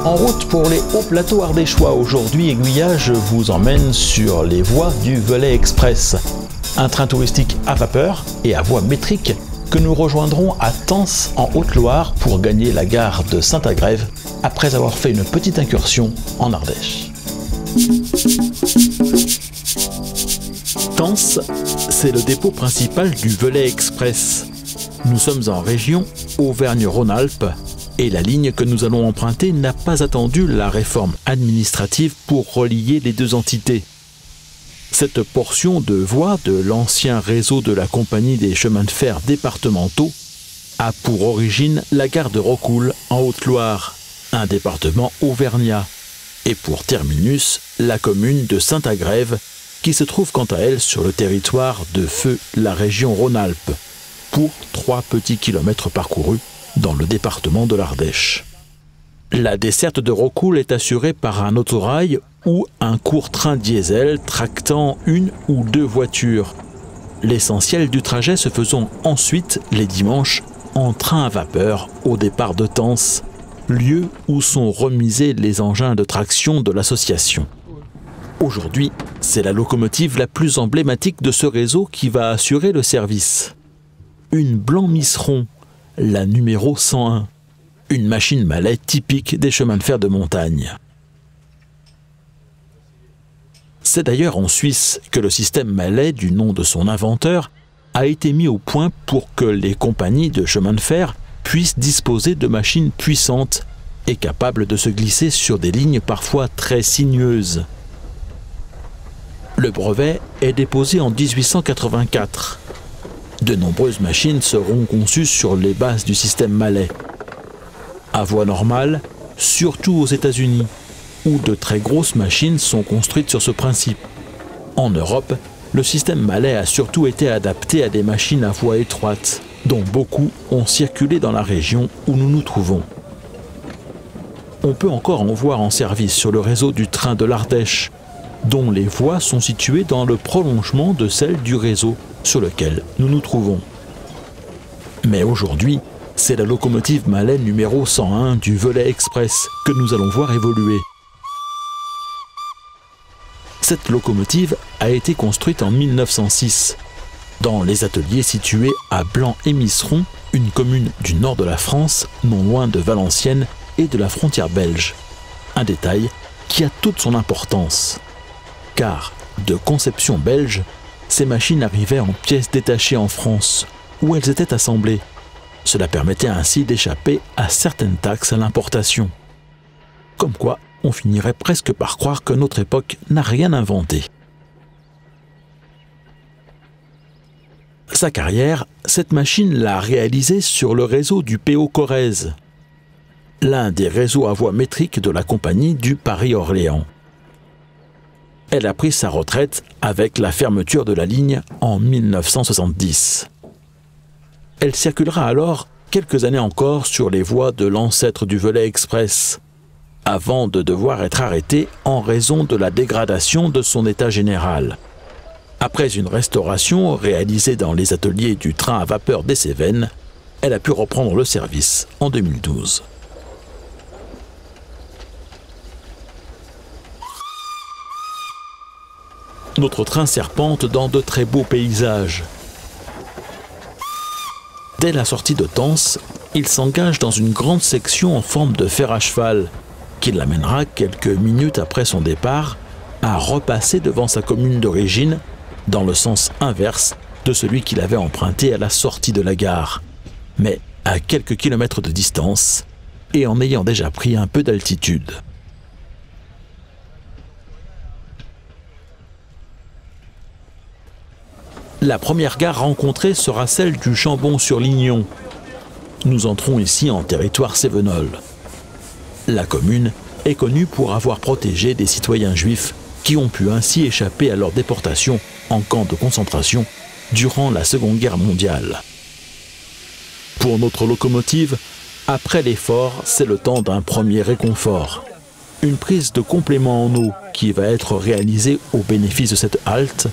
En route pour les hauts plateaux ardéchois, aujourd'hui Aiguillage vous emmène sur les voies du Velay Express. Un train touristique à vapeur et à voie métrique que nous rejoindrons à Tence en Haute-Loire pour gagner la gare de Saint-Agrève après avoir fait une petite incursion en Ardèche. Tence, c'est le dépôt principal du Velay Express. Nous sommes en région Auvergne-Rhône-Alpes et la ligne que nous allons emprunter n'a pas attendu la réforme administrative pour relier les deux entités. Cette portion de voie de l'ancien réseau de la Compagnie des chemins de fer départementaux a pour origine la gare de Rocoul en Haute-Loire, un département auvergnat, et pour terminus la commune de Saint-Agrève qui se trouve quant à elle sur le territoire de feu la région Rhône-Alpes, pour 3 petits kilomètres parcourus dans le département de l'Ardèche. La desserte de Rocoul est assurée par un autorail ou un court train diesel tractant 1 ou 2 voitures. L'essentiel du trajet se faisant ensuite les dimanches en train à vapeur au départ de Tence, lieu où sont remisés les engins de traction de l'association. Aujourd'hui, c'est la locomotive la plus emblématique de ce réseau qui va assurer le service. Une Blanc-Misseron, la numéro 101, une machine Mallet typique des chemins de fer de montagne. C'est d'ailleurs en Suisse que le système Mallet, du nom de son inventeur, a été mis au point pour que les compagnies de chemins de fer puissent disposer de machines puissantes et capables de se glisser sur des lignes parfois très sinueuses. Le brevet est déposé en 1884. De nombreuses machines seront conçues sur les bases du système Mallet. À voie normale, surtout aux États-Unis, où de très grosses machines sont construites sur ce principe. En Europe, le système Mallet a surtout été adapté à des machines à voie étroite, dont beaucoup ont circulé dans la région où nous nous trouvons. On peut encore en voir en service sur le réseau du train de l'Ardèche, dont les voies sont situées dans le prolongement de celles du réseau sur lequel nous nous trouvons. Mais aujourd'hui, c'est la locomotive Mallet numéro 101 du Velay Express que nous allons voir évoluer. Cette locomotive a été construite en 1906 dans les ateliers situés à Blanc-et-Misseron, une commune du nord de la France, non loin de Valenciennes et de la frontière belge. Un détail qui a toute son importance, car de conception belge, ces machines arrivaient en pièces détachées en France, où elles étaient assemblées. Cela permettait ainsi d'échapper à certaines taxes à l'importation. Comme quoi, on finirait presque par croire que notre époque n'a rien inventé. Sa carrière, cette machine l'a réalisée sur le réseau du PO Corrèze, l'un des réseaux à voie métrique de la compagnie du Paris-Orléans. Elle a pris sa retraite avec la fermeture de la ligne en 1970. Elle circulera alors quelques années encore sur les voies de l'ancêtre du Velay Express, avant de devoir être arrêtée en raison de la dégradation de son état général. Après une restauration réalisée dans les ateliers du train à vapeur des Cévennes, elle a pu reprendre le service en 2012. Notre train serpente dans de très beaux paysages. Dès la sortie de Tence, il s'engage dans une grande section en forme de fer à cheval, qui l'amènera quelques minutes après son départ à repasser devant sa commune d'origine, dans le sens inverse de celui qu'il avait emprunté à la sortie de la gare, mais à quelques kilomètres de distance et en ayant déjà pris un peu d'altitude. La première gare rencontrée sera celle du Chambon-sur-Lignon. Nous entrons ici en territoire cévenol. La commune est connue pour avoir protégé des citoyens juifs qui ont pu ainsi échapper à leur déportation en camp de concentration durant la Seconde Guerre mondiale. Pour notre locomotive, après l'effort, c'est le temps d'un premier réconfort. Une prise de complément en eau qui va être réalisée au bénéfice de cette halte,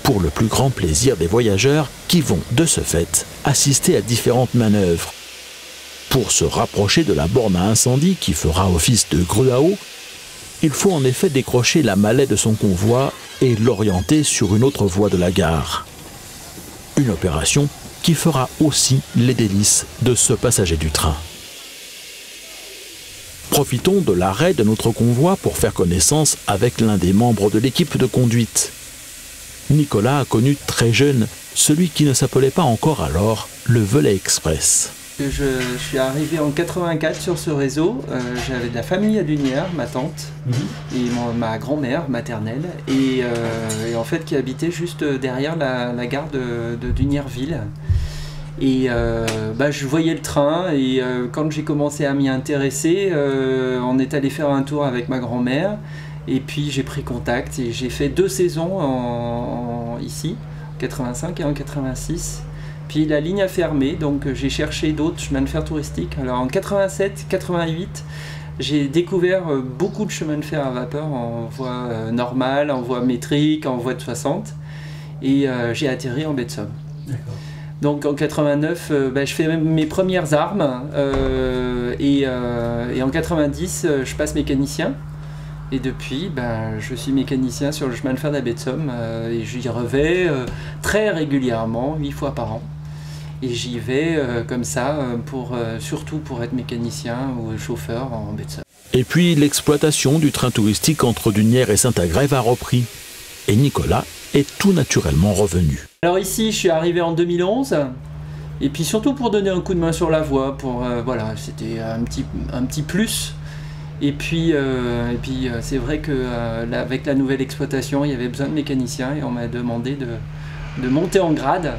pour le plus grand plaisir des voyageurs qui vont, de ce fait, assister à différentes manœuvres. Pour se rapprocher de la borne à incendie qui fera office de grue à eau, il faut en effet décrocher la mallette de son convoi et l'orienter sur une autre voie de la gare. Une opération qui fera aussi les délices de ce passager du train. Profitons de l'arrêt de notre convoi pour faire connaissance avec l'un des membres de l'équipe de conduite. Nicolas a connu très jeune celui qui ne s'appelait pas encore alors le Velay Express. Je suis arrivé en 84 sur ce réseau. J'avais de la famille à Dunières, ma tante et ma grand-mère maternelle, et en fait qui habitait juste derrière la gare de Dunières-Ville. Et je voyais le train, et quand j'ai commencé à m'y intéresser, on est allé faire un tour avec ma grand-mère, et puis j'ai pris contact et j'ai fait 2 saisons ici, en 85 et en 86. Puis la ligne a fermé, donc j'ai cherché d'autres chemins de fer touristiques. Alors en 87-88, j'ai découvert beaucoup de chemins de fer à vapeur en voie normale, en voie métrique, en voie de 60. Et j'ai atterri en baie de Somme. Donc en 89, je fais mes premières armes. Et en 90, je passe mécanicien. Et depuis, je suis mécanicien sur le chemin de fer de la baie de Somme. Et j'y revais très régulièrement, 8 fois par an. Et j'y vais comme ça, surtout pour être mécanicien ou chauffeur en baie de Somme. Et puis l'exploitation du train touristique entre Dunières et Saint-Agrève a repris. Et Nicolas est tout naturellement revenu. Alors ici, je suis arrivé en 2011. Et puis surtout pour donner un coup de main sur la voie. Voilà, c'était un petit plus. Et puis c'est vrai qu'avec la nouvelle exploitation, il y avait besoin de mécaniciens. Et on m'a demandé de monter en grade.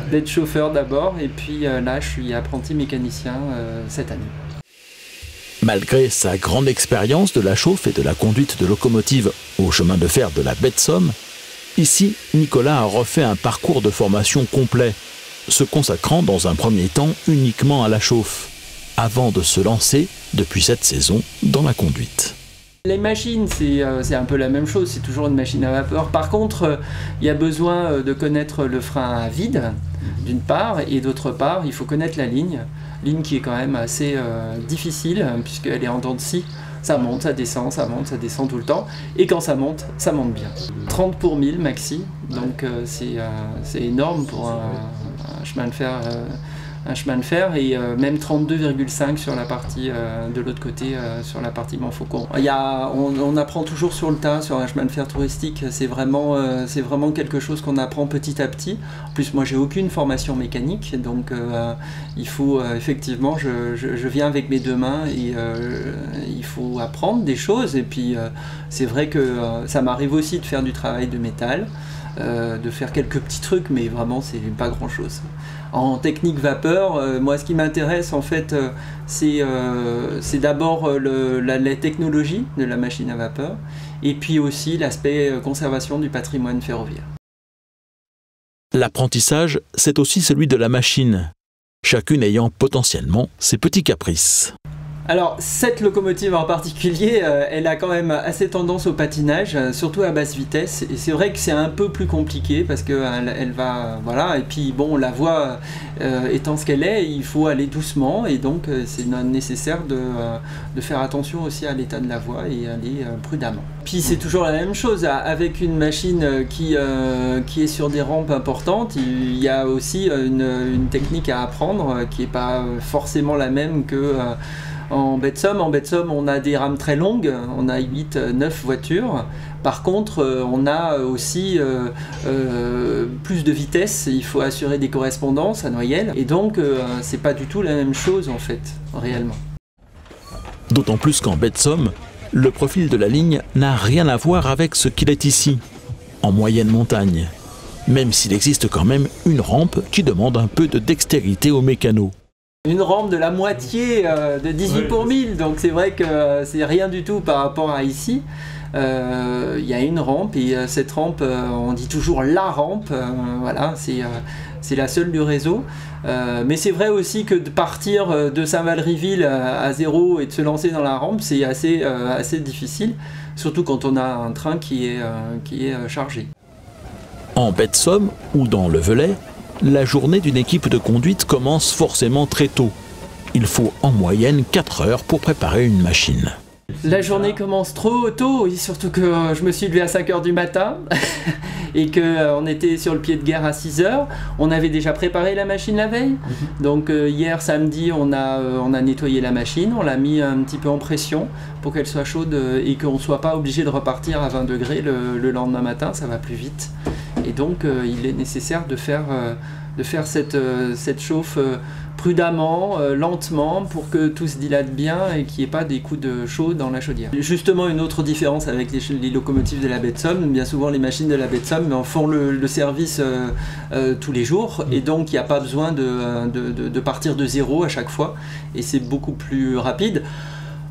D'être chauffeur d'abord, et puis là je suis apprenti mécanicien cette année. Malgré sa grande expérience de la chauffe et de la conduite de locomotive au chemin de fer de la baie de Somme, ici Nicolas a refait un parcours de formation complet, se consacrant dans un premier temps uniquement à la chauffe, avant de se lancer depuis cette saison dans la conduite. Les machines, c'est un peu la même chose, c'est toujours une machine à vapeur. Par contre, il y a besoin de connaître le frein à vide, d'une part, et d'autre part, il faut connaître la ligne qui est quand même assez difficile, puisqu'elle est en dents de scie. Ça monte, ça descend tout le temps, et quand ça monte bien. 30 pour 1000 maxi, donc c'est énorme pour un chemin de fer. Et même 32,5 sur la partie de l'autre côté, sur la partie Montfaucon. On apprend toujours sur le tas sur un chemin de fer touristique, c'est vraiment quelque chose qu'on apprend petit à petit. En plus moi j'ai aucune formation mécanique, donc il faut effectivement, je viens avec mes 2 mains et il faut apprendre des choses, et puis c'est vrai que ça m'arrive aussi de faire du travail de métal, de faire quelques petits trucs, mais vraiment c'est pas grand chose. En technique vapeur, moi ce qui m'intéresse en fait, c'est d'abord la technologie de la machine à vapeur, et puis aussi l'aspect conservation du patrimoine ferroviaire. L'apprentissage, c'est aussi celui de la machine, chacune ayant potentiellement ses petits caprices. Alors cette locomotive en particulier, elle a quand même assez tendance au patinage, surtout à basse vitesse, et c'est vrai que c'est un peu plus compliqué parce que elle va, voilà, et puis bon, la voie étant ce qu'elle est, il faut aller doucement, et donc c'est nécessaire de faire attention aussi à l'état de la voie et aller prudemment. Puis c'est toujours la même chose, avec une machine qui est sur des rampes importantes, il y a aussi une technique à apprendre qui n'est pas forcément la même que en baie de Somme. En baie de Somme, on a des rames très longues, on a 8-9 voitures. Par contre, on a aussi plus de vitesse, il faut assurer des correspondances à Noyelles. Et donc, c'est pas du tout la même chose en fait, réellement. D'autant plus qu'en baie de Somme, le profil de la ligne n'a rien à voir avec ce qu'il est ici, en moyenne montagne. Même s'il existe quand même une rampe qui demande un peu de dextérité aux mécanos. Une rampe de la moitié de 18 pour 1000, donc c'est vrai que c'est rien du tout par rapport à ici. Il y a une rampe, et cette rampe, on dit toujours la rampe, voilà, c'est la seule du réseau. Mais c'est vrai aussi que de partir de Saint-Valery-Ville à 0 et de se lancer dans la rampe, c'est assez difficile, surtout quand on a un train qui est chargé. En baie de Somme ou dans le Velay, la journée d'une équipe de conduite commence forcément très tôt, Il faut en moyenne 4 heures pour préparer une machine. La journée commence trop tôt, et surtout que je me suis levé à 5 h du matin et qu'on était sur le pied de guerre à 6 h. On avait déjà préparé la machine la veille. Donc hier samedi, on a nettoyé la machine, on l'a mis un petit peu en pression pour qu'elle soit chaude et qu'on ne soit pas obligé de repartir à 20 degrés le lendemain matin, ça va plus vite. Et donc il est nécessaire de faire cette chauffe prudemment, lentement, pour que tout se dilate bien et qu'il n'y ait pas des coups de chaud dans la chaudière. Justement, une autre différence avec les locomotives de la baie de Somme, bien souvent les machines de la baie de Somme font le service tous les jours, et donc il n'y a pas besoin de partir de zéro à chaque fois, et c'est beaucoup plus rapide.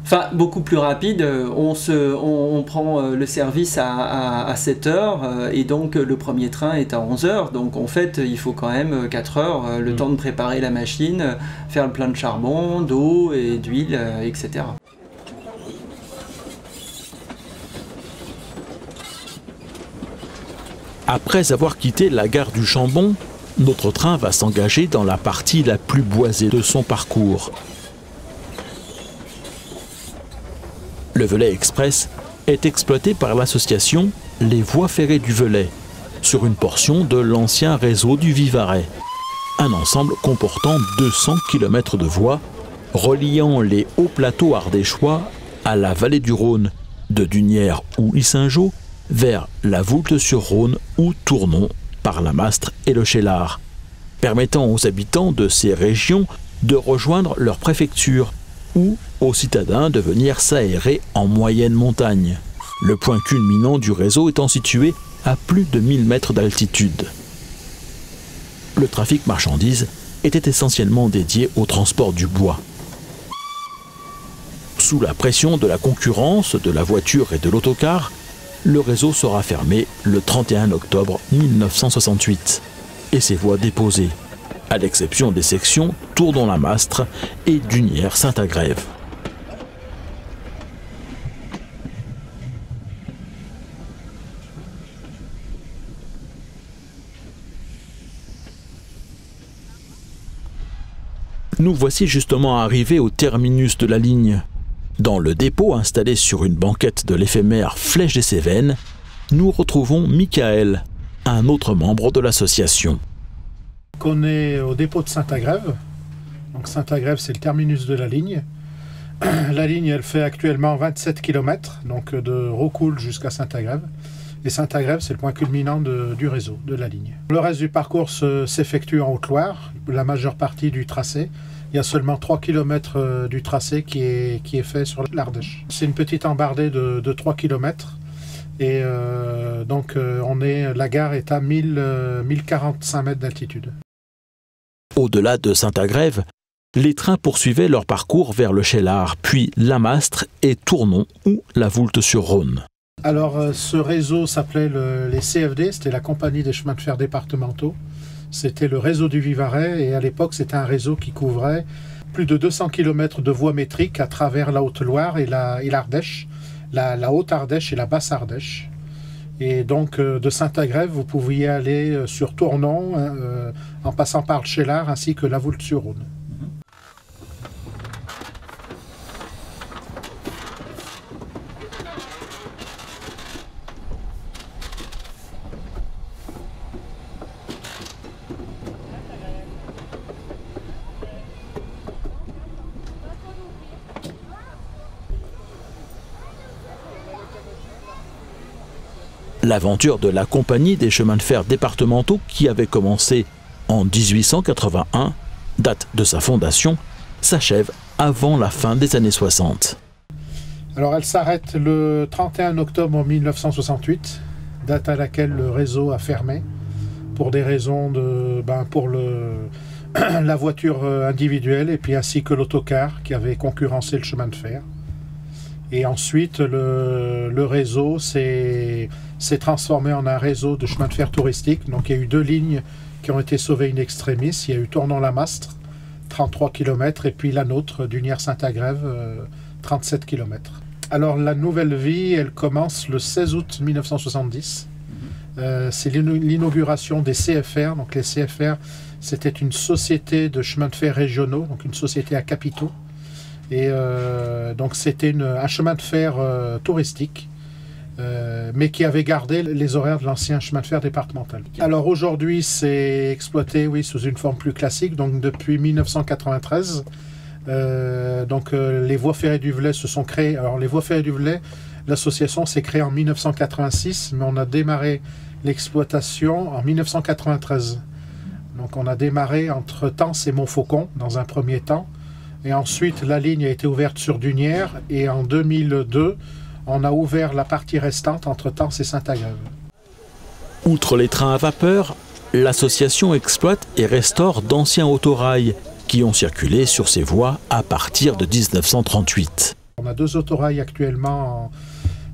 Enfin, beaucoup plus rapide, on prend le service à 7 h et donc le premier train est à 11 h. Donc en fait, il faut quand même 4 heures, le temps de préparer la machine, faire le plein de charbon, d'eau et d'huile, etc. Après avoir quitté la gare du Chambon, notre train va s'engager dans la partie la plus boisée de son parcours. Le Velay Express est exploité par l'association Les Voies Ferrées du Velay, sur une portion de l'ancien réseau du Vivarais. Un ensemble comportant 200 km de voies, reliant les hauts plateaux ardéchois à la vallée du Rhône, de Dunières ou Yssingeaux, vers la Voulte-sur-Rhône ou Tournon, par la Mastre et le Cheylard, permettant aux habitants de ces régions de rejoindre leur préfecture, ou aux citadins de venir s'aérer en moyenne montagne, le point culminant du réseau étant situé à plus de 1000 mètres d'altitude. Le trafic marchandises était essentiellement dédié au transport du bois. Sous la pression de la concurrence de la voiture et de l'autocar, le réseau sera fermé le 31 octobre 1968 et ses voies déposées, à l'exception des sections Tournon-la-Mastre et Dunières-Saint-Agrève. Nous voici justement arrivés au terminus de la ligne. Dans le dépôt installé sur une banquette de l'éphémère Flèche des Cévennes, nous retrouvons Michael, un autre membre de l'association. On est au dépôt de Saint-Agrève. Donc Saint-Agrève, c'est le terminus de la ligne. La ligne, elle fait actuellement 27 km, donc de Rocoul jusqu'à Saint-Agrève. Et Saint-Agrève, c'est le point culminant du réseau, de la ligne. Le reste du parcours s'effectue en Haute-Loire, la majeure partie du tracé. Il y a seulement 3 km du tracé qui est fait sur l'Ardèche. C'est une petite embardée de 3 km. Et donc la gare est à 1045 mètres d'altitude. Au-delà de Saint-Agrève, les trains poursuivaient leur parcours vers le Cheylard, puis la Mastre et Tournon ou la Voulte-sur-Rhône. Alors ce réseau s'appelait les CFD, c'était la Compagnie des chemins de fer départementaux. C'était le réseau du Vivarais et à l'époque c'était un réseau qui couvrait plus de 200 km de voies métriques à travers la Haute-Loire et l'Ardèche, la Haute-Ardèche et la Basse-Ardèche. Et donc de Saint-Agrève, vous pouviez aller sur Tournon en passant par le Cheylard ainsi que la Voulte-sur-Rhône. L'aventure de la Compagnie des chemins de fer départementaux, qui avait commencé en 1881, date de sa fondation, s'achève avant la fin des années 60. Alors elle s'arrête le 31 octobre 1968, date à laquelle le réseau a fermé, pour des raisons pour la voiture individuelle et puis ainsi que l'autocar qui avait concurrencé le chemin de fer. Et ensuite, le réseau s'est transformé en un réseau de chemin de fer touristique. Donc il y a eu 2 lignes qui ont été sauvées in extremis. Il y a eu Tournon-la-Mastre, 33 km, et puis la nôtre, Dunières-Saint-Agrève, 37 km. Alors la nouvelle vie, elle commence le 16 août 1970. C'est l'inauguration des CFR. Donc les CFR, C'était une société de chemin de fer régionaux, donc une société à capitaux. Et donc c'était un chemin de fer touristique, mais qui avait gardé les horaires de l'ancien chemin de fer départemental. Alors aujourd'hui, c'est exploité, oui, sous une forme plus classique, donc depuis 1993. Les voies ferrées du Velay se sont créées. Alors les voies ferrées du Velay, l'association s'est créée en 1986, mais on a démarré l'exploitation en 1993. Donc on a démarré entre Tence et Montfaucon dans un premier temps. Et ensuite, la ligne a été ouverte sur Dunières. Et en 2002, on a ouvert la partie restante entre Tence et Saint-Agrève. Outre les trains à vapeur, l'association exploite et restaure d'anciens autorails qui ont circulé sur ces voies à partir de 1938. On a 2 autorails actuellement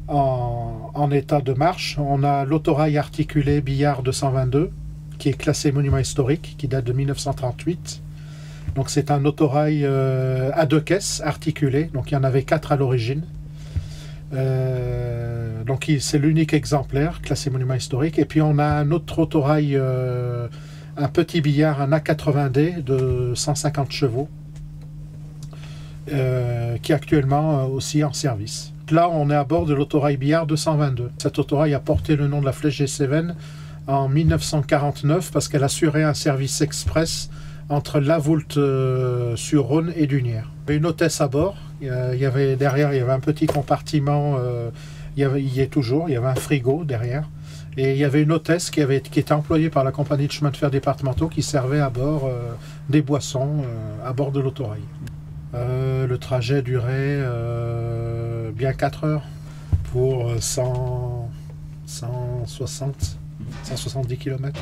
en état de marche. On a l'autorail articulé Billard 222, qui est classé monument historique, qui date de 1938. Donc c'est un autorail à 2 caisses articulées, donc il y en avait 4 à l'origine. Donc c'est l'unique exemplaire classé monument historique. Et puis on a un autre autorail, un petit billard, un A80D de 150 chevaux, qui est actuellement aussi en service. Là on est à bord de l'autorail Billard 222. Cet autorail a porté le nom de la Flèche des Cévennes en 1949 parce qu'elle assurait un service express entre La Voulte-sur-Rhône et Dunières. Il y avait une hôtesse à bord. Derrière, il y avait un petit compartiment. Il y est toujours. Il y avait un frigo derrière. Et il y avait une hôtesse qui était employée par la compagnie de chemin de fer départementaux qui servait à bord des boissons à bord de l'autorail. Le trajet durait bien 4 heures pour 170 km.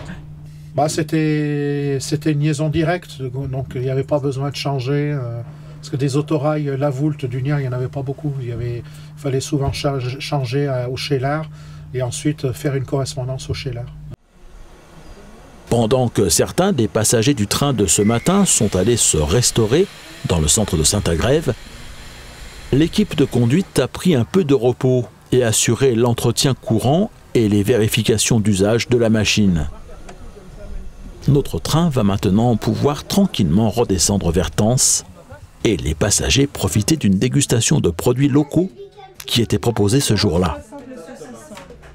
C'était une liaison directe, donc il n'y avait pas besoin de changer. Parce que des autorails, La Voulte, Dunières, il n'y en avait pas beaucoup. Il fallait souvent changer au Cheylard et ensuite faire une correspondance au Cheylard. Pendant que certains des passagers du train de ce matin sont allés se restaurer dans le centre de Saint-Agrève, l'équipe de conduite a pris un peu de repos et assuré l'entretien courant et les vérifications d'usage de la machine. Notre train va maintenant pouvoir tranquillement redescendre vers Tence et les passagers profiter d'une dégustation de produits locaux qui était proposée ce jour-là.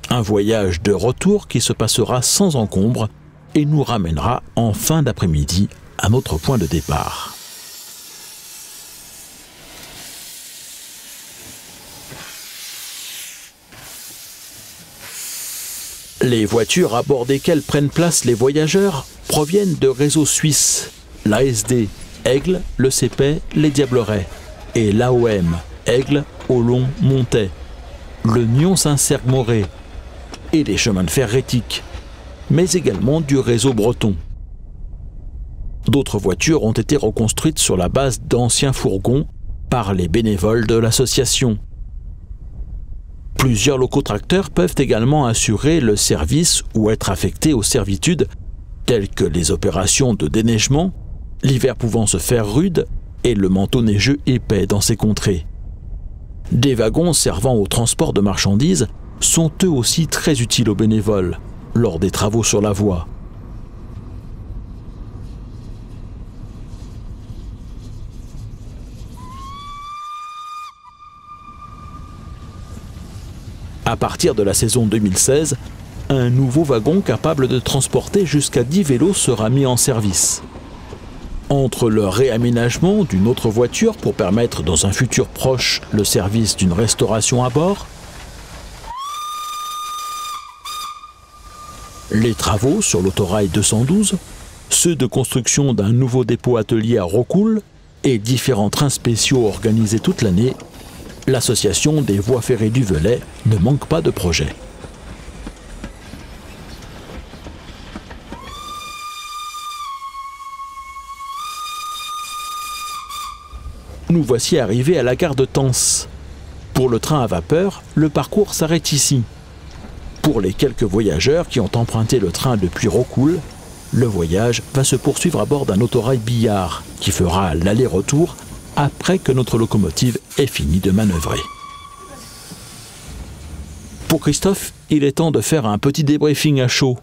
Un voyage de retour qui se passera sans encombre et nous ramènera en fin d'après-midi à notre point de départ. Les voitures à bord desquelles prennent place les voyageurs proviennent de réseaux suisses, l'ASD, Aigle, le CP, les Diablerets, et l'AOM, Aigle, Olon, Montais, le Nyon-Saint-Cergue-Morée et les chemins de fer rétiques, mais également du réseau breton. D'autres voitures ont été reconstruites sur la base d'anciens fourgons par les bénévoles de l'association. Plusieurs locotracteurs peuvent également assurer le service ou être affectés aux servitudes telles que les opérations de déneigement, l'hiver pouvant se faire rude et le manteau neigeux épais dans ces contrées. Des wagons servant au transport de marchandises sont eux aussi très utiles aux bénévoles lors des travaux sur la voie. À partir de la saison 2016, un nouveau wagon capable de transporter jusqu'à 10 vélos sera mis en service. Entre le réaménagement d'une autre voiture pour permettre dans un futur proche le service d'une restauration à bord, les travaux sur l'autorail 212, ceux de construction d'un nouveau dépôt-atelier à Rocoul et différents trains spéciaux organisés toute l'année, l'association des voies ferrées du Velay ne manque pas de projets. Nous voici arrivés à la gare de Tence. Pour le train à vapeur, le parcours s'arrête ici. Pour les quelques voyageurs qui ont emprunté le train depuis Rocoul, le voyage va se poursuivre à bord d'un autorail Billard qui fera l'aller-retour après que notre locomotive ait fini de manœuvrer. Pour Christophe, il est temps de faire un petit débriefing à chaud.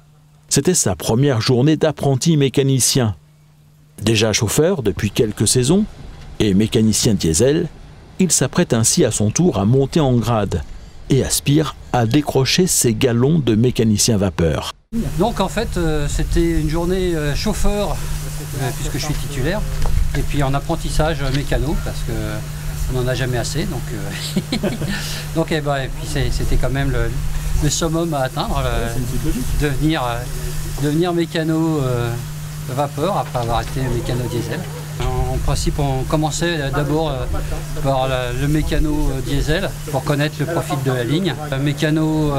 C'était sa première journée d'apprenti mécanicien. Déjà chauffeur depuis quelques saisons et mécanicien diesel, il s'apprête ainsi à son tour à monter en grade et aspire à décrocher ses galons de mécanicien vapeur. Donc en fait, c'était une journée chauffeur, puisque je suis titulaire, et puis en apprentissage mécano, parce qu'on n'en a jamais assez. Donc, et puis c'était quand même le summum à atteindre, devenir mécano vapeur après avoir été mécano diesel. En principe, on commençait d'abord par le mécano diesel pour connaître le profil de la ligne. Mécano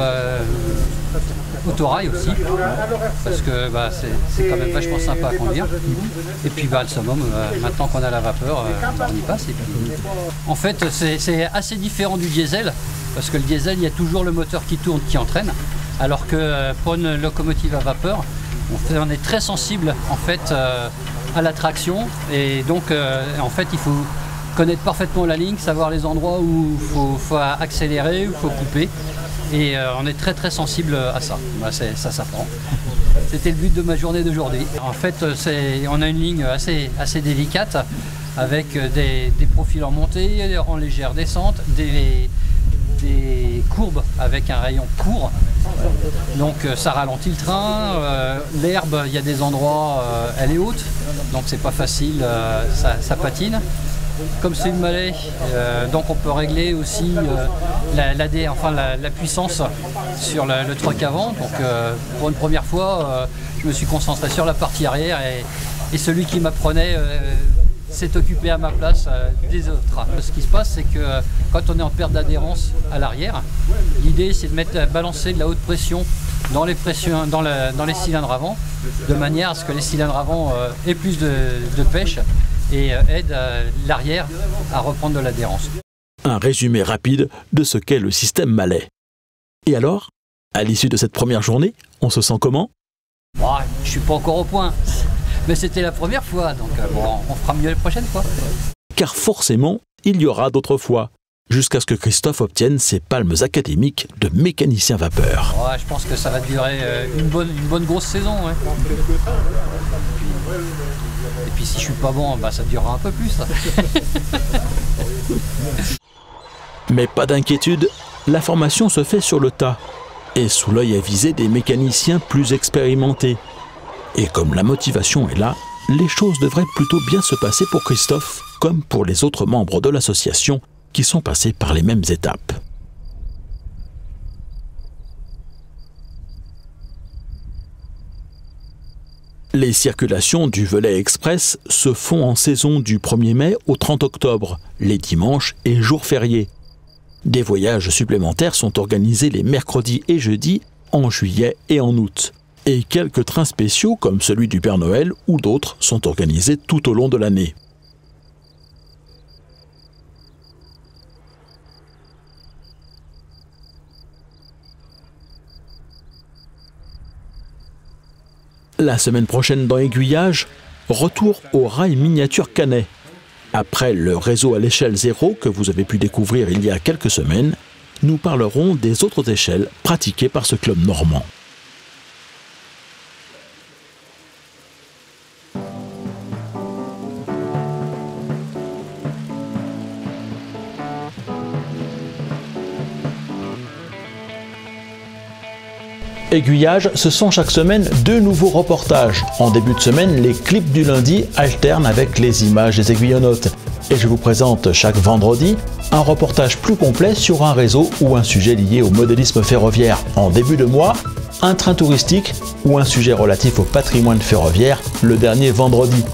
autorail aussi, parce que c'est quand même vachement sympa à conduire. Et puis le summum, maintenant qu'on a la vapeur, on y passe. Et puis, en fait, c'est assez différent du diesel, parce que le diesel, il y a toujours le moteur qui tourne, qui entraîne, alors que pour une locomotive à vapeur, on est très sensible en fait à la traction, et donc en fait il faut connaître parfaitement la ligne, savoir les endroits où il faut accélérer, où il faut couper, et on est très sensible à ça. Ça s'apprend. C'était le but de ma journée d'aujourd'hui. En fait, on a une ligne assez délicate, avec des profils en montée, en légère descente, des courbes avec un rayon court, donc ça ralentit le train. L'herbe, il y a des endroits, elle est haute, donc c'est pas facile, ça patine. Comme c'est une Mallet, donc on peut régler aussi la puissance sur le truck avant. Donc pour une première fois, je me suis concentré sur la partie arrière, et celui qui m'apprenait s'est occupé à ma place des autres. Ce qui se passe, c'est que quand on est en perte d'adhérence à l'arrière, l'idée c'est de balancer de la haute pression dans les cylindres avant, de manière à ce que les cylindres avant aient plus de pêche et aident l'arrière à reprendre de l'adhérence. Un résumé rapide de ce qu'est le système Mallet. Et alors, à l'issue de cette première journée, on se sent comment? Je suis pas encore au point. Mais c'était la première fois, donc on fera mieux la prochaine fois. Car forcément, il y aura d'autres fois, jusqu'à ce que Christophe obtienne ses palmes académiques de mécanicien vapeur. Je pense que ça va durer une bonne grosse saison. Ouais. Et puis si je suis pas bon, ça durera un peu plus. Mais pas d'inquiétude, la formation se fait sur le tas, et sous l'œil avisé des mécaniciens plus expérimentés. Et comme la motivation est là, les choses devraient plutôt bien se passer pour Christophe, comme pour les autres membres de l'association qui sont passés par les mêmes étapes. Les circulations du Velay Express se font en saison du 1er mai au 30 octobre, les dimanches et jours fériés. Des voyages supplémentaires sont organisés les mercredis et jeudis en juillet et en août. Et quelques trains spéciaux, comme celui du Père Noël ou d'autres, sont organisés tout au long de l'année. La semaine prochaine dans Aiguillage, retour au rail miniature Canet. Après le réseau à l'échelle 0 que vous avez pu découvrir il y a quelques semaines, nous parlerons des autres échelles pratiquées par ce club normand. Aiguillage, ce sont chaque semaine 2 nouveaux reportages. En début de semaine, les clips du lundi alternent avec les images des aiguillonnautes. Et je vous présente chaque vendredi un reportage plus complet sur un réseau ou un sujet lié au modélisme ferroviaire. En début de mois, un train touristique ou un sujet relatif au patrimoine ferroviaire le dernier vendredi.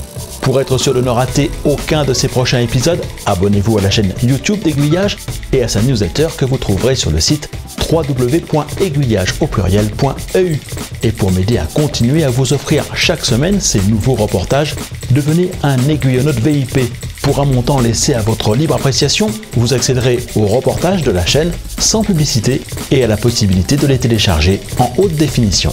Pour être sûr de ne rater aucun de ces prochains épisodes, abonnez-vous à la chaîne YouTube d'Aiguillage et à sa newsletter que vous trouverez sur le site www.aiguillage.eu. Et pour m'aider à continuer à vous offrir chaque semaine ces nouveaux reportages, devenez un aiguillonnaute VIP. Pour un montant laissé à votre libre appréciation, vous accéderez aux reportages de la chaîne sans publicité et à la possibilité de les télécharger en haute définition.